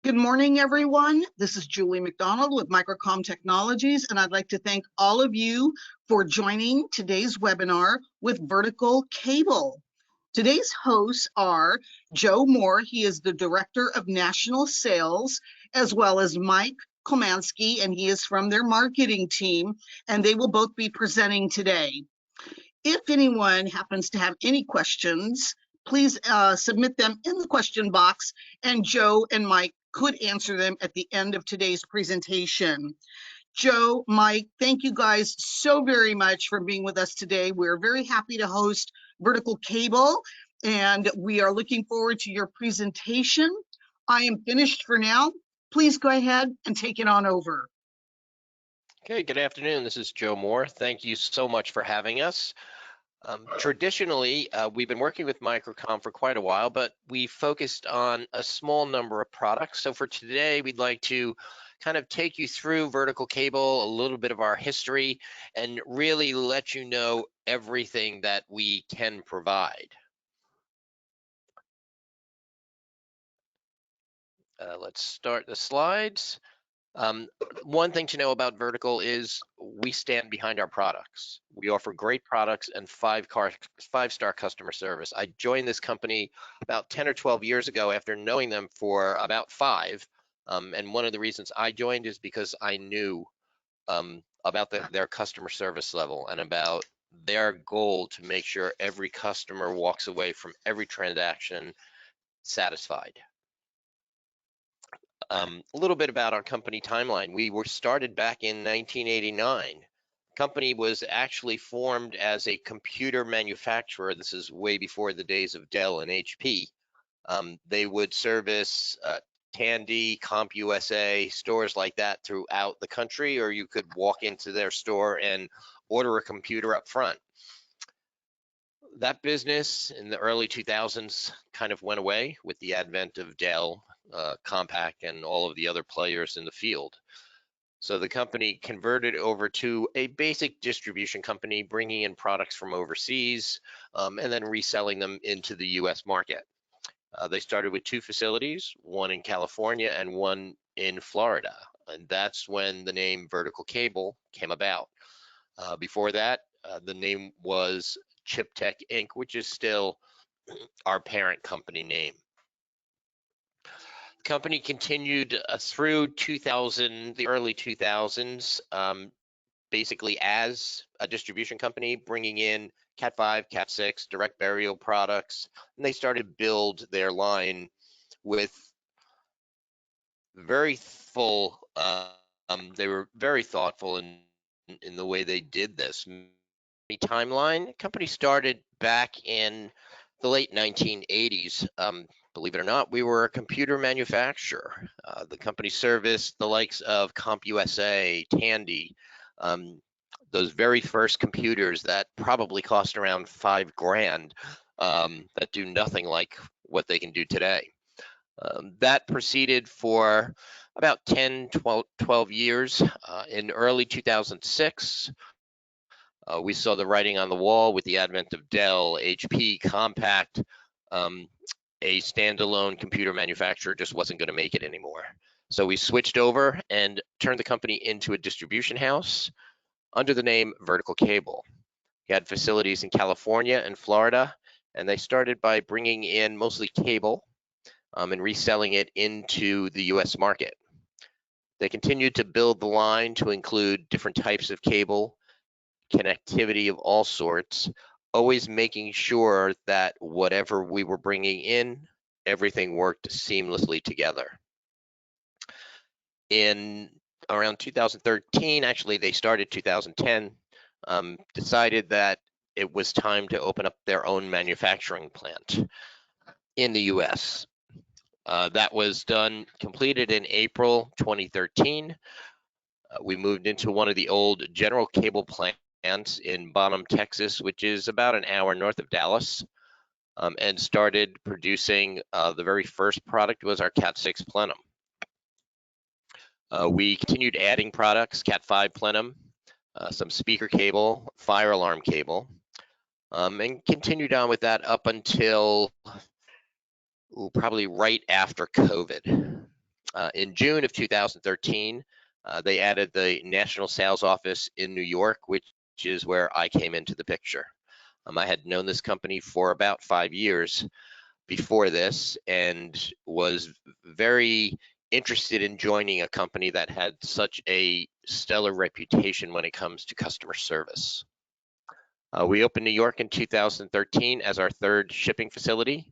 Good morning, everyone. This is Julie McDonald with Microcom Technologies, and I'd like to thank all of you for joining today's webinar with Vertical Cable. Today's hosts are Joe Moore, he is the Director of National Sales, as well as Mike Komansky, and he is from their marketing team, and they will both be presenting today. If anyone happens to have any questions, please submit them in the question box, and Joe and Mike could answer them at the end of today's presentation. Joe, Mike, thank you guys so very much for being with us today. We're very happy to host Vertical Cable, and we are looking forward to your presentation. I am finished for now. Please go ahead and take it on over. Okay, good afternoon. This is Joe Moore. Thank you so much for having us. Traditionally, we've been working with Microcom for quite a while, but we focused on a small number of products. So for today, we'd like to kind of take you through vertical cable, a little bit of our history, and really let you know everything that we can provide. Let's start the slides. One thing to know about Vertical is we stand behind our products. We offer great products and five-star customer service. I joined this company about 10 or 12 years ago after knowing them for about 5. And one of the reasons I joined is because I knew about their customer service level and about their goal to make sure every customer walks away from every transaction satisfied. A little bit about our company timeline. We were started back in 1989. The company was actually formed as a computer manufacturer. This is way before the days of Dell and HP. They would service Tandy, CompUSA, stores like that throughout the country, or you could walk into their store and order a computer up front. That business in the early 2000s kind of went away with the advent of Dell, Compaq, and all of the other players in the field. So the company converted over to a basic distribution company, bringing in products from overseas and then reselling them into the US market. They started with 2 facilities, one in California and one in Florida. And that's when the name Vertical Cable came about. Before that, the name was ChipTech Inc., which is still our parent company name. The company continued through the early 2000s, basically as a distribution company, bringing in Cat 5, Cat 6, direct burial products, and they started to build their line with very full, they were very thoughtful in the way they did this. Timeline, the company started back in the late 1980s. Believe it or not, we were a computer manufacturer. The company serviced the likes of CompUSA, Tandy, those very first computers that probably cost around $5,000 that do nothing like what they can do today. That proceeded for about 10, 12 years. In early 2006, we saw the writing on the wall with the advent of Dell, HP, Compaq. A standalone computer manufacturer just wasn't going to make it anymore. So we switched over and turned the company into a distribution house under the name Vertical Cable. We had facilities in California and Florida, and they started by bringing in mostly cable and reselling it into the US market. They continued to build the line to include different types of cable, connectivity of all sorts, always making sure that whatever we were bringing in, everything worked seamlessly together. In around 2013, actually they started 2010, decided that it was time to open up their own manufacturing plant in the US. That was completed in April 2013. We moved into one of the old General Cable plants in Bonham, Texas, which is about an hour north of Dallas, and started producing the very first product was our Cat 6 plenum. We continued adding products, Cat 5 plenum, some speaker cable, fire alarm cable, and continued on with that up until probably right after COVID. In June of 2013, they added the national sales office in New York, which is where I came into the picture. I had known this company for about 5 years before this and was very interested in joining a company that had such a stellar reputation when it comes to customer service. We opened New York in 2013 as our third shipping facility,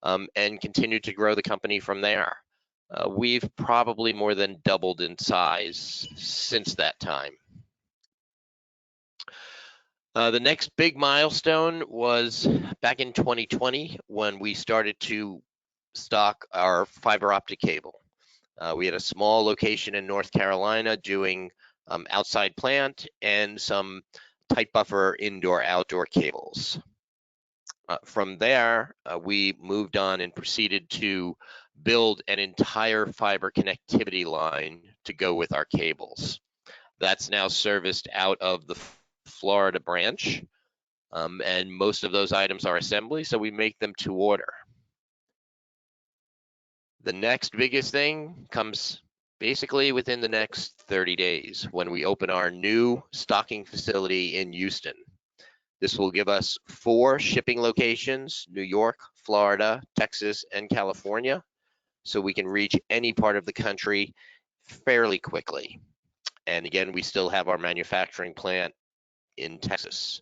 and continued to grow the company from there. We've probably more than doubled in size since that time. The next big milestone was back in 2020 when we started to stock our fiber optic cable. We had a small location in North Carolina doing outside plant and some tight buffer indoor-outdoor cables. From there, we moved on and proceeded to build an entire fiber connectivity line to go with our cables. That's now serviced out of the Florida branch, and most of those items are assembly, so we make them to order. The next biggest thing comes basically within the next 30 days when we open our new stocking facility in Houston. This will give us 4 shipping locations: New York, Florida, Texas, and California, so we can reach any part of the country fairly quickly. And again, we still have our manufacturing plant in Texas.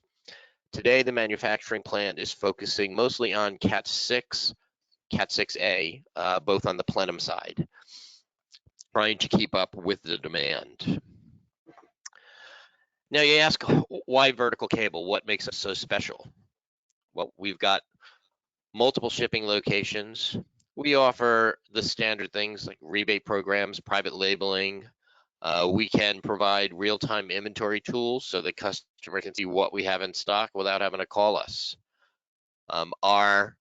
Today, the manufacturing plant is focusing mostly on Cat 6, Cat 6A, both on the plenum side, trying to keep up with the demand. Now you ask, why vertical cable? What makes us so special? Well, we've got multiple shipping locations. We offer the standard things like rebate programs, private labeling. We can provide real-time inventory tools so the customer can see what we have in stock without having to call us. Our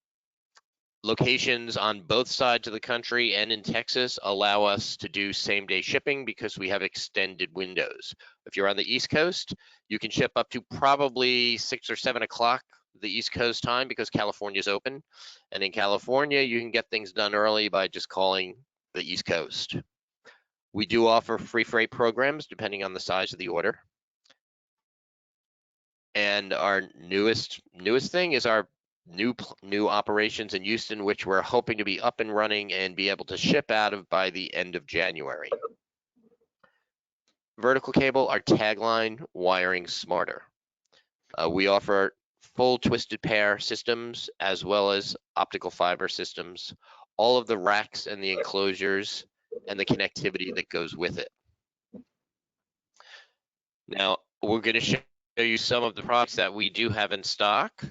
locations on both sides of the country and in Texas allow us to do same-day shipping because we have extended windows. If you're on the East Coast, you can ship up to probably 6 or 7 o'clock the East Coast time because California's open. And in California, you can get things done early by just calling the East Coast. We do offer free freight programs depending on the size of the order. And our newest thing is our new operations in Houston, which we're hoping to be up and running and be able to ship out of by the end of January. Vertical cable, our tagline, wiring smarter. We offer full twisted pair systems as well as optical fiber systems, all of the racks and the enclosures and the connectivity that goes with it. Now, we're going to show you some of the products that we do have in stock.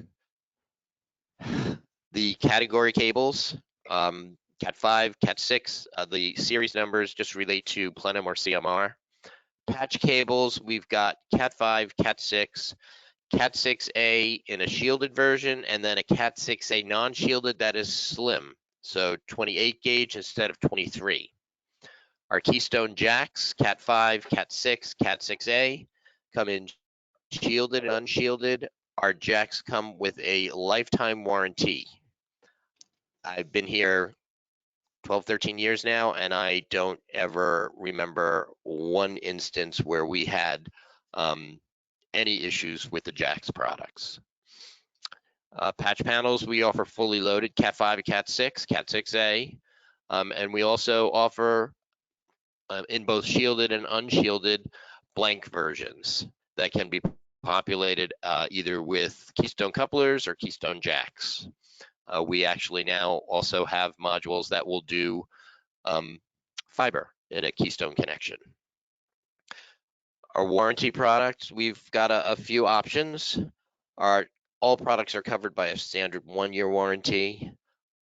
The category cables, Cat 5, Cat 6, the series numbers just relate to plenum or CMR. Patch cables, we've got Cat 5, Cat 6, Cat 6A in a shielded version, and then a Cat 6A non-shielded that is slim, so 28 gauge instead of 23. Our Keystone jacks, Cat 5, Cat 6, Cat 6A, come in shielded and unshielded. Our jacks come with a lifetime warranty. I've been here 12, 13 years now, and I don't ever remember one instance where we had any issues with the Jax products. Patch panels, we offer fully loaded Cat 5, Cat 6, Cat 6A, and we also offer in both shielded and unshielded blank versions that can be populated either with Keystone couplers or Keystone jacks. We actually now also have modules that will do fiber in a Keystone connection. Our warranty products, we've got a few options. All products are covered by a standard 1-year warranty.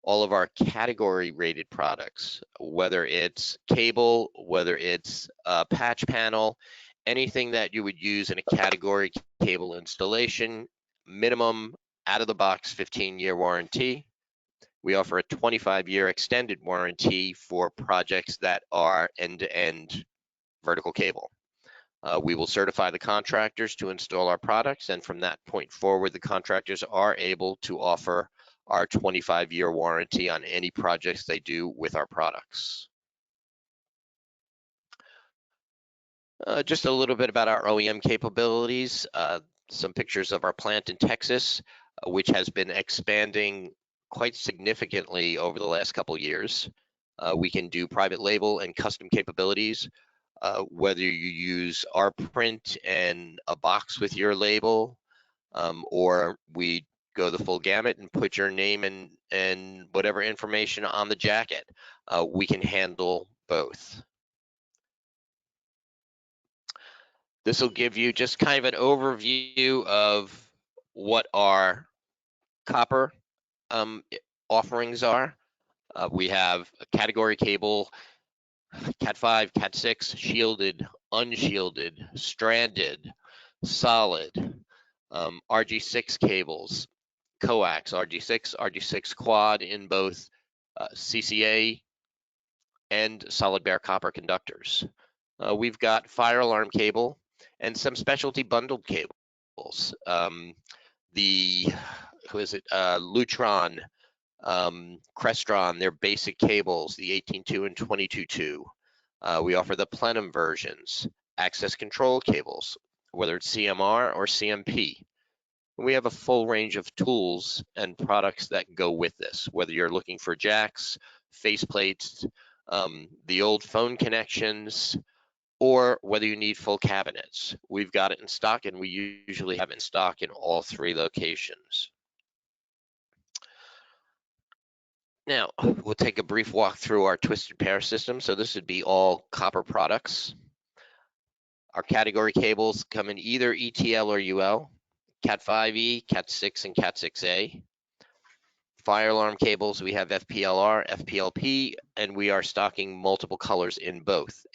All of our category rated products, whether it's cable, whether it's a patch panel, anything that you would use in a category cable installation, minimum out of the box 15-year warranty. We offer a 25-year extended warranty for projects that are end-to-end vertical cable. We will certify the contractors to install our products, and from that point forward, the contractors are able to offer our 25-year warranty on any projects they do with our products. Just a little bit about our OEM capabilities. Some pictures of our plant in Texas, which has been expanding quite significantly over the last couple years. We can do private label and custom capabilities, whether you use our print and a box with your label, or we go the full gamut and put your name and whatever information on the jacket. We can handle both. This will give you just kind of an overview of what our copper offerings are. We have a category cable, Cat 5, Cat 6, shielded, unshielded, stranded, solid, RG6 cables, coax, RG6, RG6 quad in both CCA and solid bare copper conductors. We've got fire alarm cable and some specialty bundled cables. Lutron, Crestron, they're basic cables, the 18.2 and 22.2. We offer the plenum versions, access control cables, whether it's CMR or CMP. We have a full range of tools and products that go with this, whether you're looking for jacks, faceplates, the old phone connections, or whether you need full cabinets. We've got it in stock, and we usually have it in stock in all 3 locations. Now, we'll take a brief walk through our twisted pair system. So this would be all copper products. Our category cables come in either ETL or UL, Cat 5e, Cat 6, and Cat 6a. Fire alarm cables, we have FPLR, FPLP, and we are stocking multiple colors in both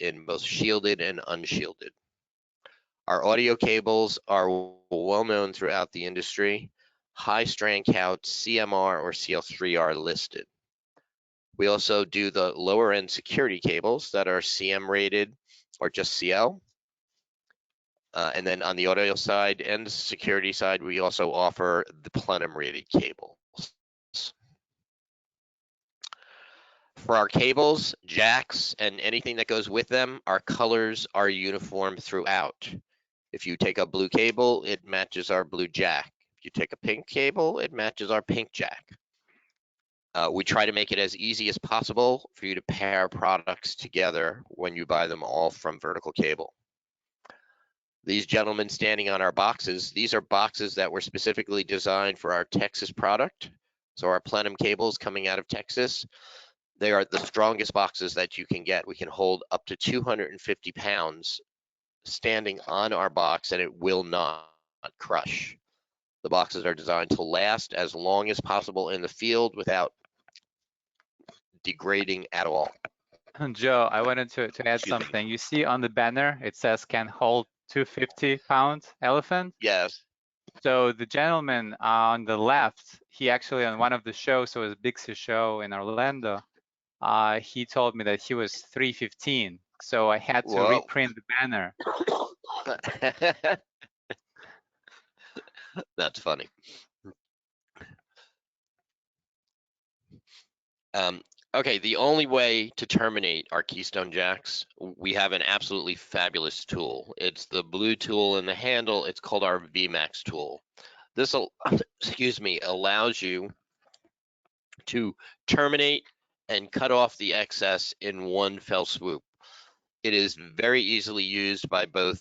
shielded and unshielded. Our audio cables are well known throughout the industry. High strand count, CMR or CL3 are listed. We also do the lower end security cables that are CM rated or just CL. And then on the audio side and the security side, we also offer the plenum rated cables. For our cables, jacks, and anything that goes with them, our colors are uniform throughout. If you take a blue cable, it matches our blue jack. If you take a pink cable, it matches our pink jack. We try to make it as easy as possible for you to pair products together when you buy them all from Vertical Cable. These gentlemen standing on our boxes, these are boxes that were specifically designed for our Texas product. So our plenum cables coming out of Texas, they are the strongest boxes that you can get. We can hold up to 250 pounds standing on our box, and it will not crush. The boxes are designed to last as long as possible in the field without degrading at all. Joe, I wanted to add Excuse me. something. You see on the banner, it says can hold 250-pound elephant. Yes. So the gentleman on the left, he actually on one of the shows, so it was a Bixie show in Orlando, he told me that he was 315. So I had to reprint the banner. That's funny. Okay, the only way to terminate our Keystone jacks, we have an absolutely fabulous tool. It's the blue tool in the handle. It's called our VMAX tool. This, excuse me, allows you to terminate and cut off the excess in one fell swoop. It is very easily used by both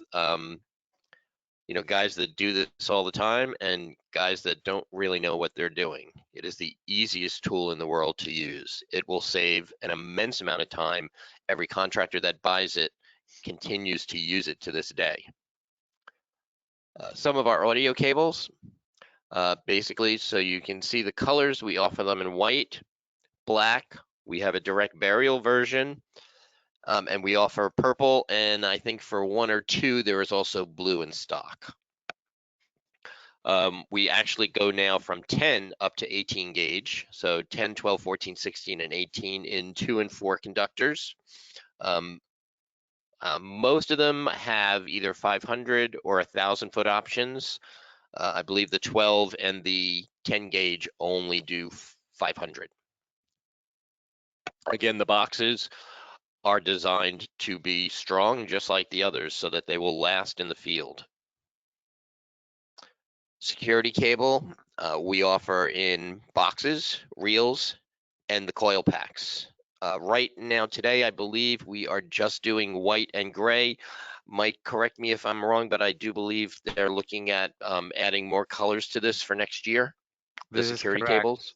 guys that do this all the time and guys that don't really know what they're doing. It is the easiest tool in the world to use. It will save an immense amount of time. Every contractor that buys it continues to use it to this day. Some of our audio cables, basically, so you can see the colors, we offer them in white, black, we have a direct burial version, and we offer purple, and I think for 1 or 2, there is also blue in stock. We actually go now from 10 up to 18 gauge. So 10, 12, 14, 16, and 18 in 2 and 4 conductors. Most of them have either 500 or 1,000 foot options. I believe the 12 and the 10 gauge only do 500. Again, the boxes are designed to be strong just like the others so that they will last in the field. Security cable, we offer in boxes, reels, and the coil packs. Right now today, I believe we are just doing white and gray. Mike, correct me if I'm wrong, but I do believe they're looking at adding more colors to this for next year, the This is security correct. cables.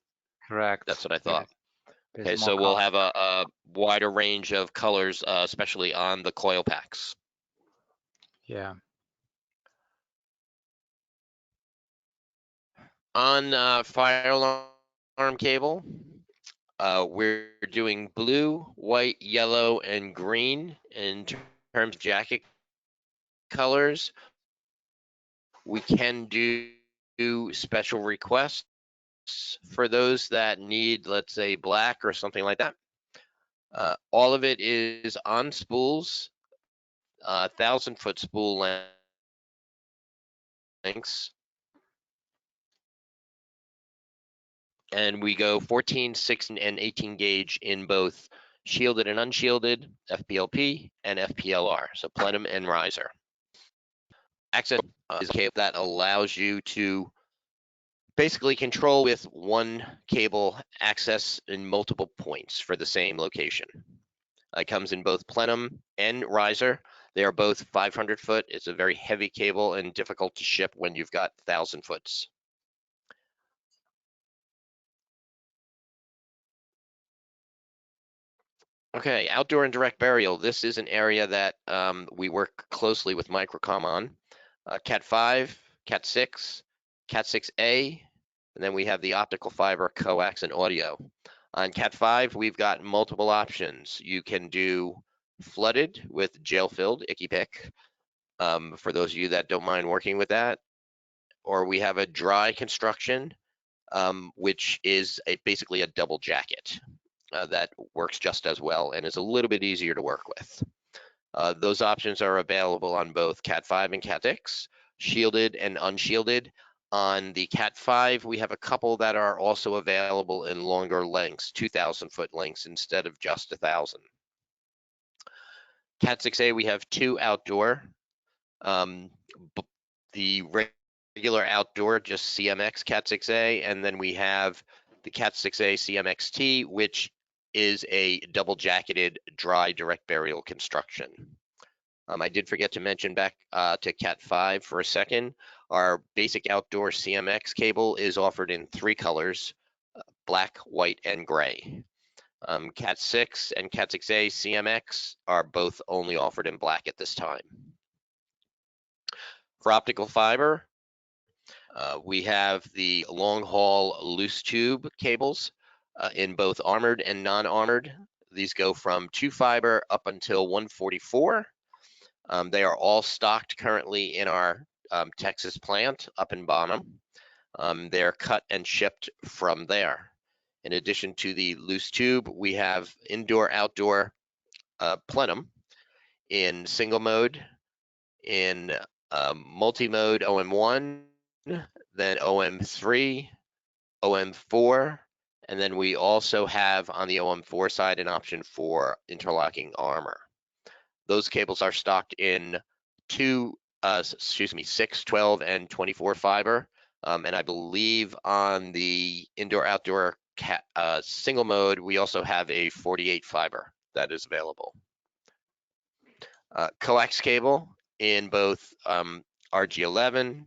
Correct. That's what I Yeah, thought. there's Okay, more so we'll color. have a wider range of colors, especially on the coil packs. Yeah. On fire alarm cable, we're doing blue, white, yellow, and green in terms of jacket colors. We can do special requests for those that need, let's say, black or something like that. All of it is on spools, 1,000-foot spool lengths. And we go 14, 16, and 18 gauge in both shielded and unshielded, FPLP and FPLR, so plenum and riser. Access is a cable that allows you to basically control with one cable access in multiple points for the same location. It comes in both plenum and riser. They are both 500 foot. It's a very heavy cable and difficult to ship when you've got 1,000 foots. Okay, outdoor and direct burial. This is an area that we work closely with Microcom on. Cat 5, Cat 6, Cat 6A, and then we have the optical fiber, coax, and audio. On Cat 5, we've got multiple options. You can do flooded with gel-filled icky pick, for those of you that don't mind working with that. Or we have a dry construction, which is basically a double jacket. That works just as well and is a little bit easier to work with. Those options are available on both Cat 5 and Cat 6, shielded and unshielded. On the Cat 5, we have a couple that are also available in longer lengths, 2,000-foot lengths instead of just 1,000. Cat 6A, we have 2 outdoor. The regular outdoor, just CMX Cat 6A, and then we have the Cat 6A CMXT, which is a double jacketed dry direct burial construction. I did forget to mention back to Cat 5 for a second. Our basic outdoor CMX cable is offered in 3 colors, black, white, and gray. Cat 6 and Cat 6A CMX are both only offered in black at this time. For optical fiber, we have the long haul loose tube cables in both armored and non-armored. These go from 2 fiber up until 144. They are all stocked currently in our Texas plant up in Bonham. They're cut and shipped from there. In addition to the loose tube, we have indoor-outdoor plenum in single mode, in multi-mode OM1, then OM3, OM4, and then we also have on the OM4 side an option for interlocking armor. Those cables are stocked in 6, 12, and 24 fiber. And I believe on the indoor-outdoor single mode, we also have a 48 fiber that is available. Coax cable in both RG11,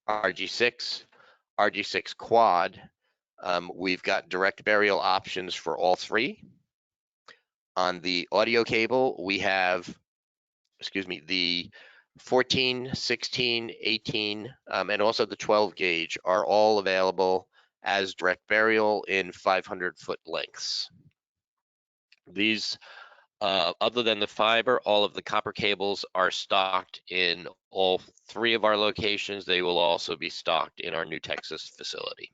RG6, RG6 quad. We've got direct burial options for all 3. On the audio cable, we have, the 14, 16, 18, and also the 12 gauge are all available as direct burial in 500-foot lengths. These, other than the fiber, all of the copper cables are stocked in all 3 of our locations. They will also be stocked in our new Texas facility.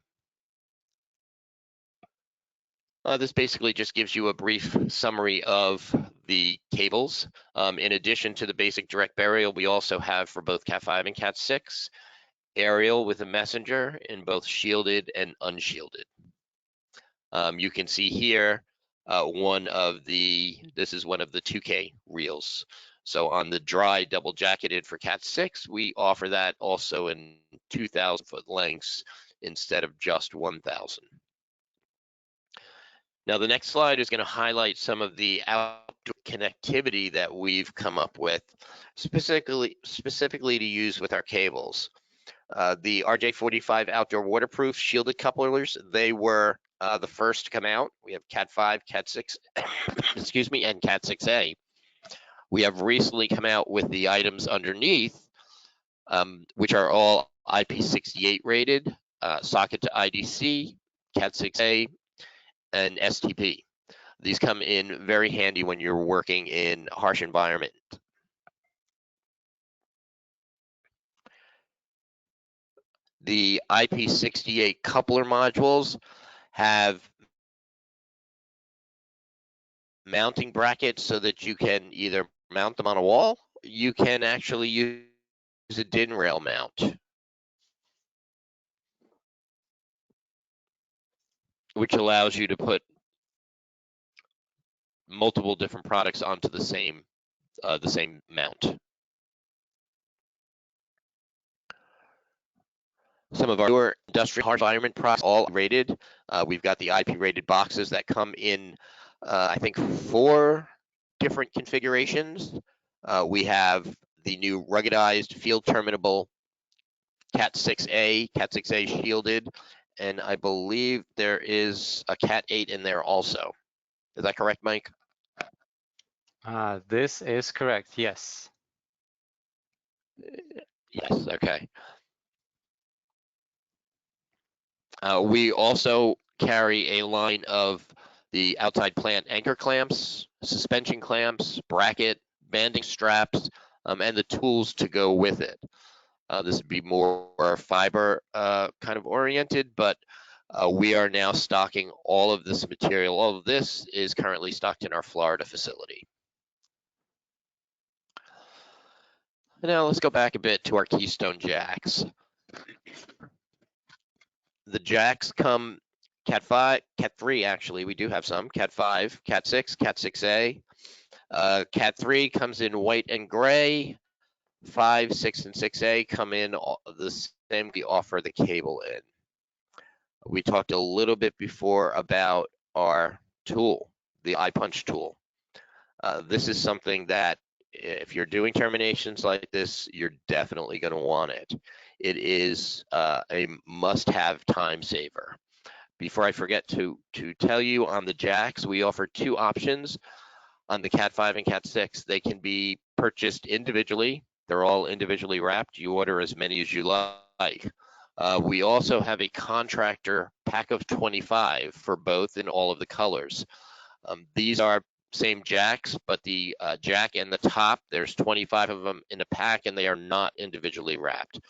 This basically just gives you a brief summary of the cables. In addition to the basic direct burial, we also have for both Cat 5 and Cat 6, aerial with a messenger in both shielded and unshielded. You can see here this is one of the 2K reels. So on the dry double jacketed for Cat 6, we offer that also in 2,000 foot lengths instead of just 1,000. Now the next slide is going to highlight some of the outdoor connectivity that we've come up with, specifically to use with our cables. The RJ45 outdoor waterproof shielded couplers, they were the first to come out. We have Cat 5, Cat 6, excuse me, and Cat 6A. We have recently come out with the items underneath, which are all IP68 rated, socket to IDC, Cat 6A, and STP. These come in very handy when you're working in harsh environment. The IP68 coupler modules have mounting brackets so that you can either mount them on a wall, you can actually use a DIN rail mount, which allows you to put multiple different products onto the same mount. Some of our newer industrial harsh environment products all rated. We've got the IP rated boxes that come in, I think, 4 different configurations. We have the new ruggedized field terminable Cat 6A, Cat 6A shielded, and I believe there is a Cat 8 in there also. Is that correct, Mike? This is correct, yes. Yes, okay. We also carry a line of the outside plant anchor clamps, suspension clamps, bracket, banding straps, and the tools to go with it. This would be more fiber kind of oriented, but we are now stocking all of this material. All of this is currently stocked in our Florida facility. Now let's go back a bit to our Keystone jacks. The jacks come Cat 5, Cat 3 actually, we do have some, Cat 5, Cat 6, Cat 6A. Cat 3 comes in white and gray. 5, 6, and 6A come in the same we offer the cable in. We talked a little bit before about our tool, the iPunch tool. This is something that if you're doing terminations like this, you're definitely going to want it. It is a must-have time saver. Before I forget to tell you, on the jacks, we offer 2 options. On the Cat 5 and Cat 6, they can be purchased individually. They're all individually wrapped. You order as many as you like. We also have a contractor pack of 25 for both in all of the colors. These are same jacks, but the jack and the top, there's 25 of them in a pack, and they are not individually wrapped.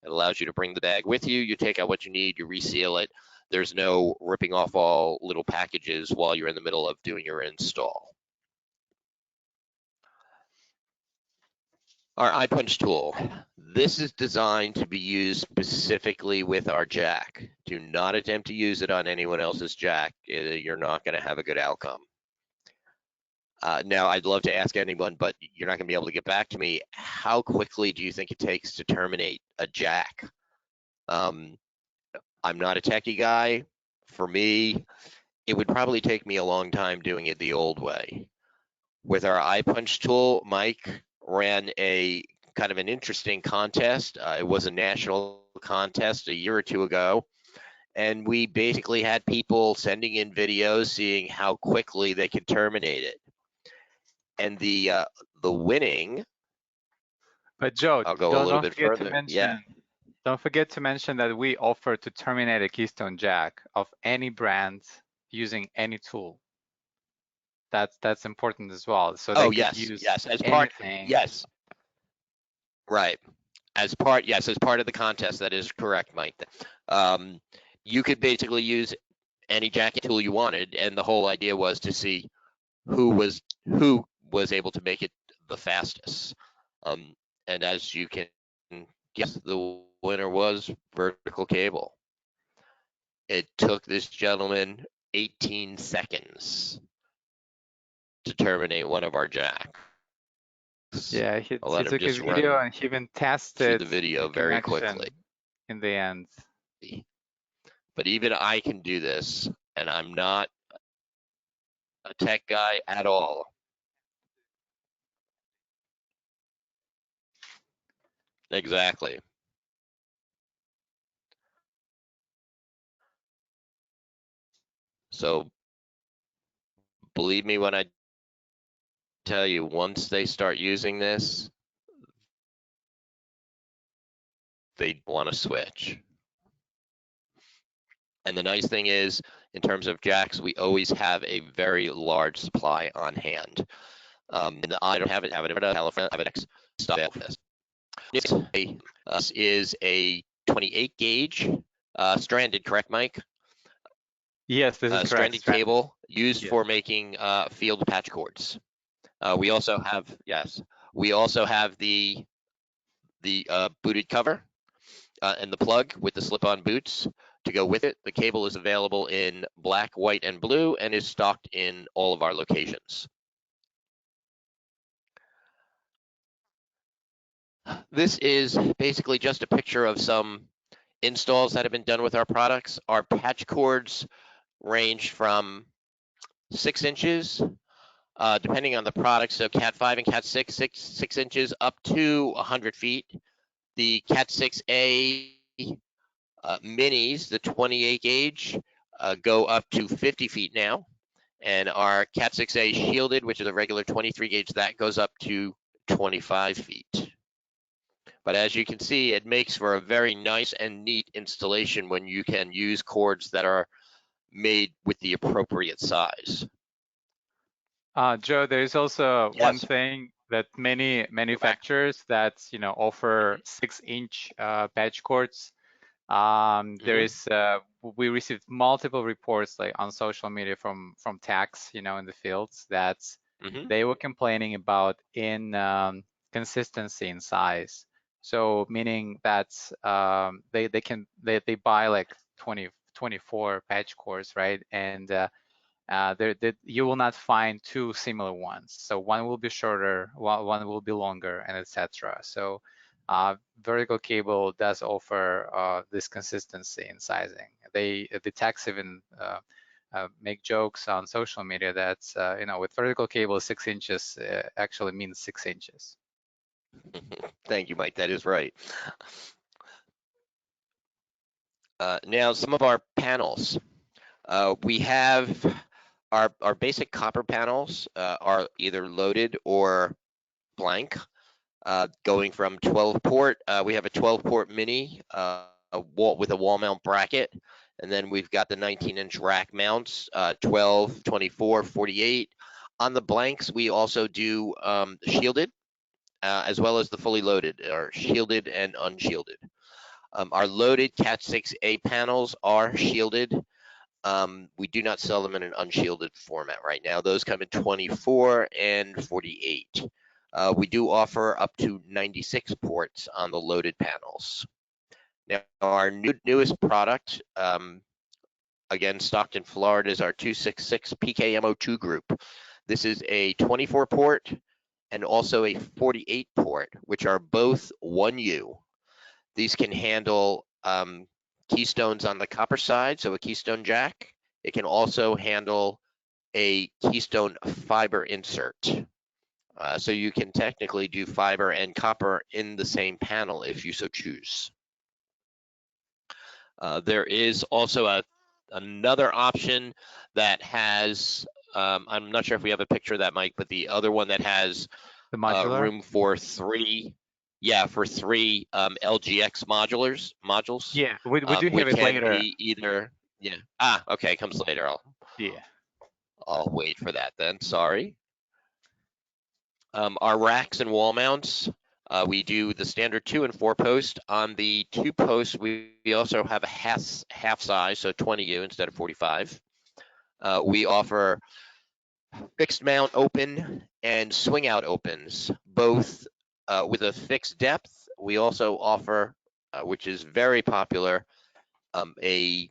It allows you to bring the bag with you. You take out what you need, you reseal it. There's no ripping off all little packages while you're in the middle of doing your install. Our iPunch tool. This is designed to be used specifically with our jack. Do not attempt to use it on anyone else's jack. You're not going to have a good outcome. Now, I'd love to ask anyone, but you're not going to be able to get back to me. How quickly do you think it takes to terminate a jack? I'm not a techie guy. For me, it would probably take me a long time doing it the old way. With our iPunch tool, Mike ran a kind of an interesting contest. It was a national contest a year or 2 ago. And we basically had people sending in videos seeing how quickly they could terminate it. And the winning. But Joe, I'll go a little bit further. Don't forget to mention that we offer to terminate a Keystone jack of any brand using any tool. That's important as well. So they could use as part. Yes. Right. As part of the contest, that is correct, Mike. You could basically use any jacket tool you wanted, and the whole idea was to see who was able to make it the fastest. And as you can guess, the winner was Vertical Cable. It took this gentleman 18 seconds to terminate one of our jacks. Yeah, he I'll let him took his just video run and he even through tested the video the very connection quickly. in the end. But even I can do this, and I'm not a tech guy at all. Exactly. So believe me when I tell you, once they start using this, they want to switch. And the nice thing is, in terms of jacks, we always have a very large supply on hand. And I don't have it, have an X style for this. This is a 28 gauge stranded, correct, Mike? Yes, this is correct. Stranded cable used Yeah. for making field patch cords. We also have, yes, we also have the booted cover and the plug with the slip-on boots to go with it. The cable is available in black, white, and blue and is stocked in all of our locations. This is basically just a picture of some installs that have been done with our products. Our patch cords range from 6 inches, depending on the product. So Cat 5 and Cat 6, 6 inches up to 100 feet. The Cat 6A minis, the 28 gauge, go up to 50 feet now. And our Cat 6A shielded, which is a regular 23 gauge, that goes up to 25 feet. But as you can see, it makes for a very nice and neat installation when you can use cords that are made with the appropriate size. Joe, there is also one Yes. thing that many manufacturers that offer 6-inch patch cords. There is we received multiple reports like on social media from techs, in the fields that they were complaining about consistency in size. So meaning that they buy like 24 patch cords, right? And you will not find two similar ones. So one will be shorter, one will be longer, and etc. So vertical cable does offer this consistency in sizing. The techs even make jokes on social media that with vertical cable, 6 inches actually means 6 inches. Thank you, Mike. That is right. Now, some of our panels. We have our basic copper panels are either loaded or blank. Going from 12 port, we have a 12 port mini with a wall mount bracket. And then we've got the 19-inch rack mounts, 12, 24, 48. On the blanks, we also do shielded, as well as the fully loaded, or shielded and unshielded. Our loaded Cat 6A panels are shielded. We do not sell them in an unshielded format right now. Those come in 24 and 48. We do offer up to 96 ports on the loaded panels. Now, our newest product, again, stocked in Florida, is our 266 PKMO2 group. This is a 24 port and also a 48 port, which are both 1U. These can handle keystones on the copper side, so a keystone jack. It can also handle a keystone fiber insert. So you can technically do fiber and copper in the same panel if you so choose. There is also another option that has, I'm not sure if we have a picture of that, Mike, but the other one that has The modular? room for three LGX modules. Yeah, we do have which it can later. be either, okay, it comes later. I'll wait for that then, sorry. Our racks and wall mounts, we do the standard 2 and 4 post. On the 2 posts, we also have a half size, so 20U instead of 45. We offer fixed mount open and swing out opens, both with a fixed depth. We also offer, which is very popular, a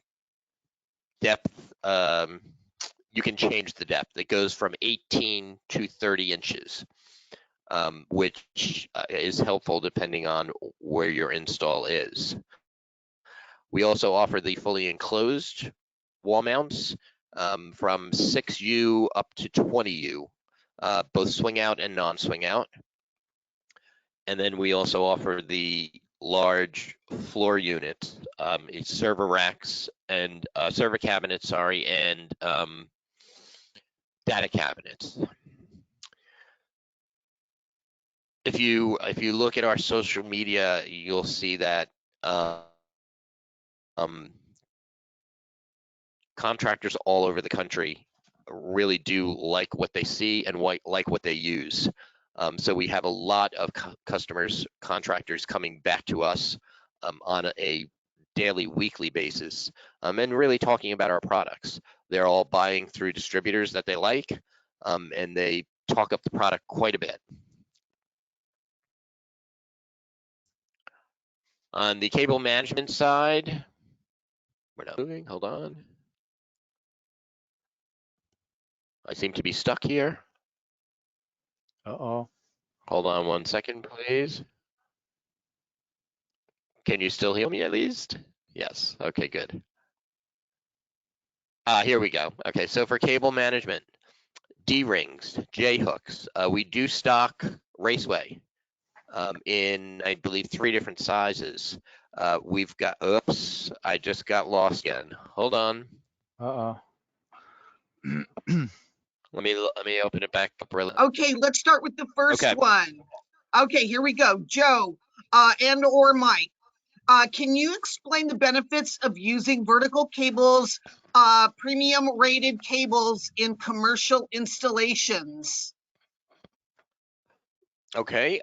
depth you can change the depth. It goes from 18 to 30 inches, which is helpful depending on where your install is. We also offer the fully enclosed wall mounts from 6U up to 20U, both swing out and non-swing out. And then we also offer the large floor unit, it's server racks and server cabinets, sorry, and data cabinets. If you look at our social media, you'll see that contractors all over the country really do like what they see and like what they use. So we have a lot of customers, contractors coming back to us on a daily, weekly basis, and really talking about our products. They're all buying through distributors that they like, and they talk up the product quite a bit. On the cable management side, we're not moving, hold on. I seem to be stuck here. Uh-oh. Hold on 1 second, please. Can you still hear me at least? Yes, okay, good. Here we go. Okay, so for cable management, D-rings, J-hooks, we do stock Raceway in, I believe, 3 different sizes. We've got, oops, I just got lost again. Hold on. Uh-oh. Let me open it back up really. Okay, let's start with the first Okay. one. Okay, here we go. Joe and or Mike, can you explain the benefits of using vertical cables, premium rated cables in commercial installations? Okay,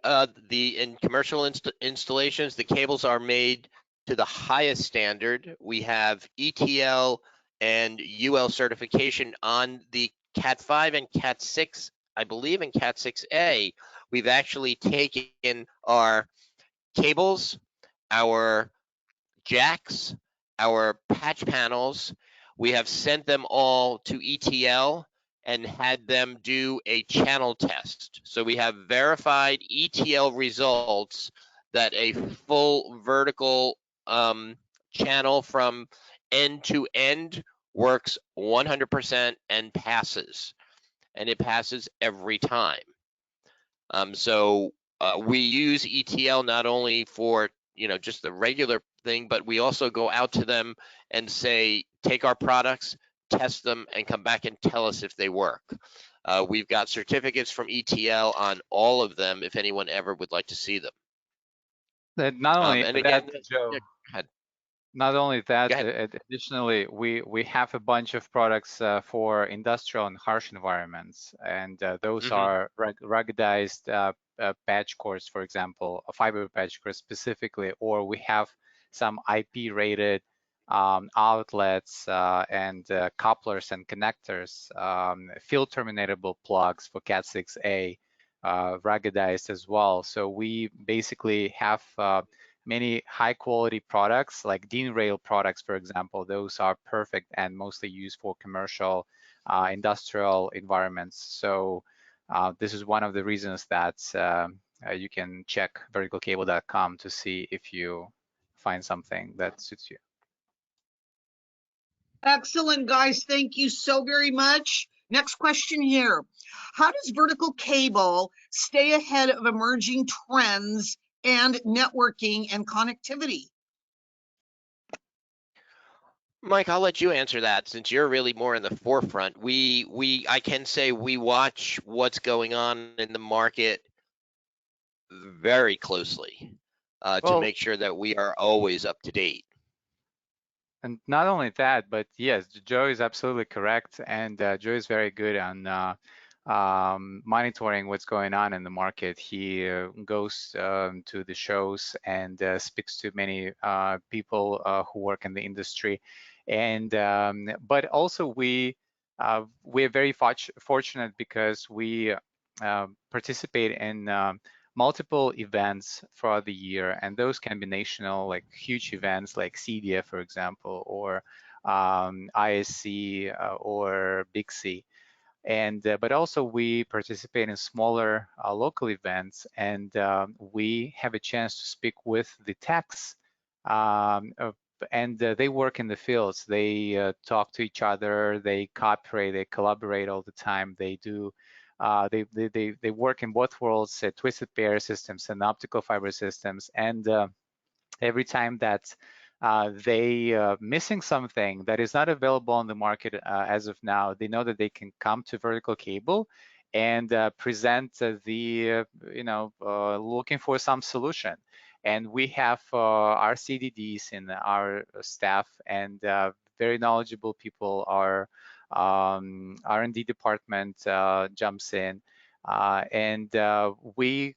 in commercial installations, the cables are made to the highest standard. We have ETL and UL certification on the Cat 5 and Cat 6, I believe in Cat 6A. We've actually taken our cables, our jacks, our patch panels. We have sent them all to ETL and had them do a channel test. So we have verified ETL results that a full vertical channel from end to end works 100% and passes. And it passes every time. So we use ETL not only for just the regular thing, but we also go out to them and say, take our products, test them, and come back and tell us if they work. We've got certificates from ETL on all of them if anyone ever would like to see them. Not only and that, again, Joe. yeah, Not only that, go ahead. additionally, we have a bunch of products for industrial and harsh environments, and those are ruggedized patch cords, for example, a fiber patch cord specifically, or we have some IP-rated outlets and couplers and connectors, field terminatable plugs for Cat 6A, ruggedized as well. So we basically have many high quality products like DIN rail products, for example. Those are perfect and mostly used for commercial industrial environments. So this is one of the reasons that you can check verticalcable.com to see if you find something that suits you. Excellent, guys. Thank you so very much. Next question here. How does vertical cable stay ahead of emerging trends and networking and connectivity? Mike, I'll let you answer that since you're really more in the forefront. I can say we watch what's going on in the market very closely to make sure that we are always up to date. And not only that, but yes, Joe is absolutely correct, and Joe is very good on monitoring what's going on in the market. He goes to the shows and speaks to many people who work in the industry, and but also we're very fortunate because we participate in multiple events throughout the year, and those can be national, like huge events like CDF, for example, or ISC or Big C. And but also we participate in smaller local events, and we have a chance to speak with the techs, and they work in the fields. They talk to each other, they cooperate, they collaborate all the time. They do. They work in both worlds, twisted pair systems and optical fiber systems, and every time that they missing something that is not available on the market as of now, they know that they can come to Vertical Cable and present looking for some solution. And we have our CDDs in our staff, and very knowledgeable people. Our R&D department jumps in, and we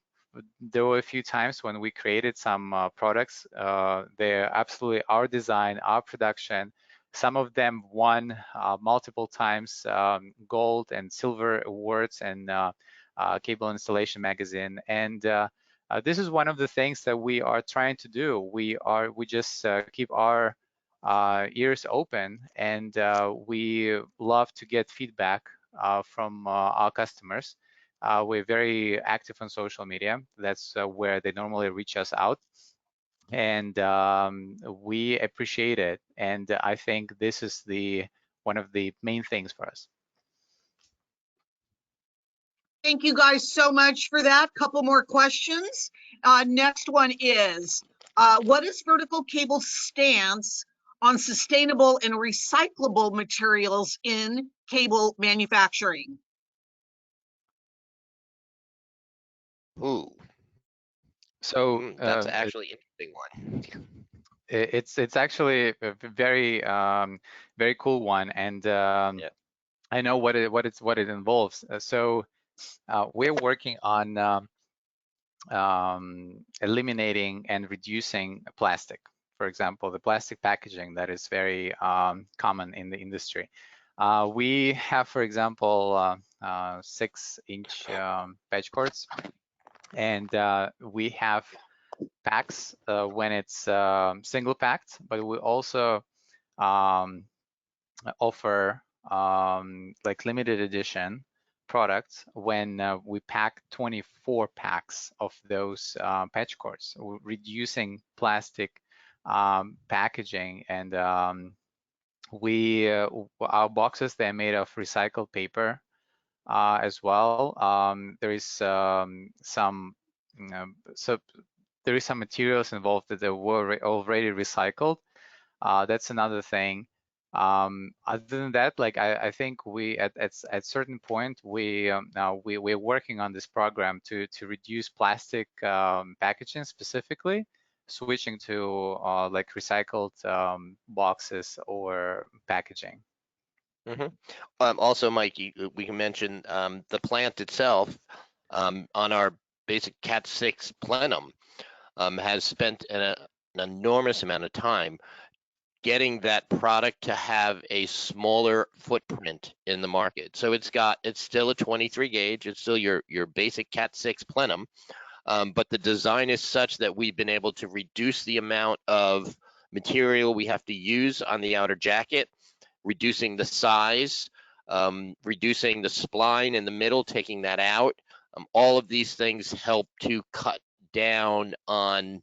there were a few times when we created some products. They're absolutely our design, our production. Some of them won multiple times gold and silver awards and Cable Installation Magazine. And this is one of the things that we are trying to do. We just keep our ears open, and we love to get feedback from our customers. We're very active on social media. That's where they normally reach us out. And we appreciate it. And I think this is one of the main things for us. Thank you guys so much for that. Couple more questions. Next one is, what is Vertical Cable's stance on sustainable and recyclable materials in cable manufacturing? Ooh. So that's actually an interesting one. It's actually a very very cool one, and Yeah. I know what it involves. So we're working on eliminating and reducing plastic. For example, the plastic packaging that is very common in the industry. We have, for example, 6-inch patch cords, and we have packs when it's single packed, but we also offer like limited edition products when we pack 24 packs of those patch cords, reducing plastic packaging. And our boxes, they're made of recycled paper as well. There is some there is some materials involved that were already recycled. That's another thing. Other than that, like I think we at certain point we're working on this program to reduce plastic packaging specifically, switching to like recycled boxes or packaging. Also, Mike, we can mention the plant itself on our basic Cat 6 plenum has spent an enormous amount of time getting that product to have a smaller footprint in the market. So it's still a 23 gauge. It's still your basic Cat 6 plenum, but the design is such that we've been able to reduce the amount of material we have to use on the outer jacket, reducing the size, reducing the spline in the middle, taking that out. All of these things help to cut down on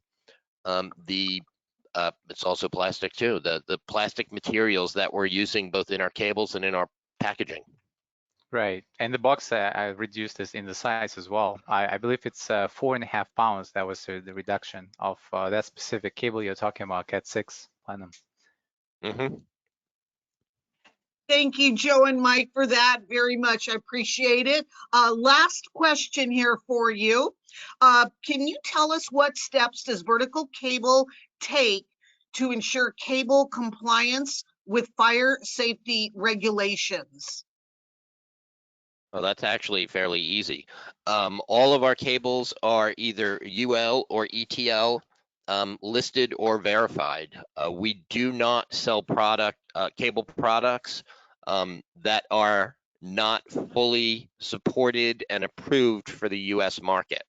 it's also plastic too, the plastic materials that we're using both in our cables and in our packaging. Right, and the box I reduced this in the size as well. I believe it's 4.5 pounds. That was the reduction of that specific cable you're talking about, Cat 6 Platinum. Thank you, Joe and Mike, for that very much. I appreciate it. Last question here for you. Can you tell us what steps does Vertical Cable take to ensure cable compliance with fire safety regulations? Well, that's actually fairly easy. All of our cables are either UL or ETL listed or verified. We do not sell cable products that are not fully supported and approved for the US market.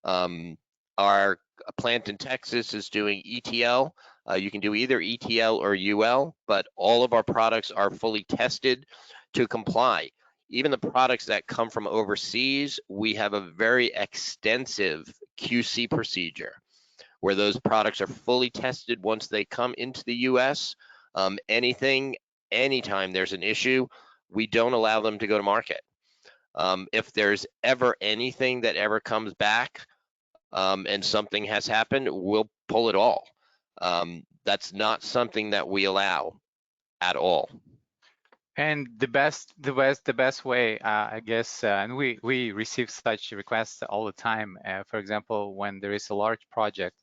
Our plant in Texas is doing ETL. You can do either ETL or UL, but all of our products are fully tested to comply. Even the products that come from overseas, we have a very extensive QC procedure where those products are fully tested once they come into the US. Anytime there's an issue, we don't allow them to go to market. If there's ever anything that ever comes back and something has happened, we'll pull it all. That's not something that we allow at all. And the best way, I guess, and we receive such requests all the time. For example, when there is a large project,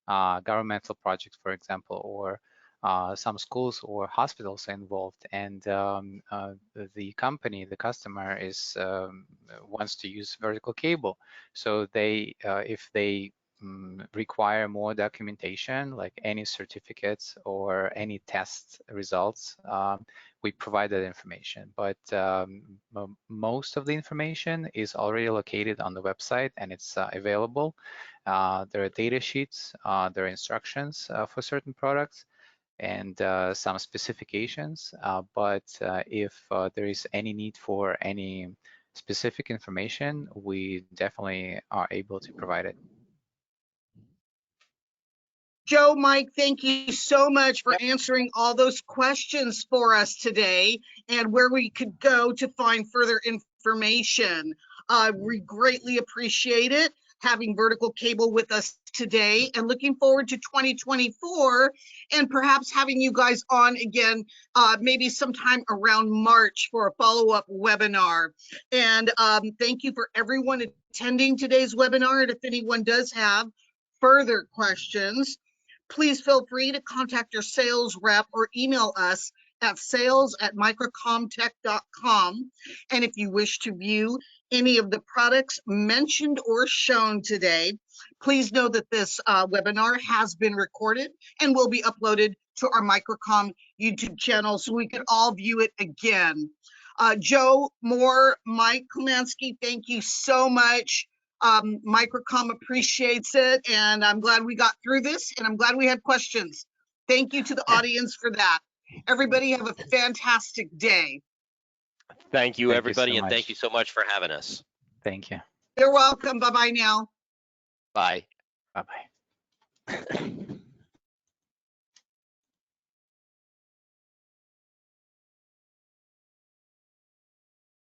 governmental project, for example, or some schools or hospitals are involved, and the company, the customer, wants to use vertical cable. So they, if they require more documentation, like any certificates or any test results, we provide that information. But most of the information is already located on the website, and it's available. There are data sheets, there are instructions for certain products, and some specifications. But if there is any need for any specific information, we definitely are able to provide it. Joe, Mike, thank you so much for answering all those questions for us today and where we could go to find further information. We greatly appreciate it having Vertical Cable with us today, and looking forward to 2024 and perhaps having you guys on again maybe sometime around March for a follow-up webinar. And thank you for everyone attending today's webinar. And if anyone does have further questions, please feel free to contact your sales rep or email us at sales@microcomtech.com. And if you wish to view any of the products mentioned or shown today, please know that this webinar has been recorded and will be uploaded to our Microcom YouTube channel so we can all view it again. Joe Moore, Mike Kumansky, thank you so much. Microcom appreciates it, and I'm glad we got through this, and I'm glad we had questions. Thank you to the audience for that. Everybody have a fantastic day. Thank you, everybody, so and thank you so much for having us. Thank you. You're welcome. Bye-bye now. Bye. Bye-bye.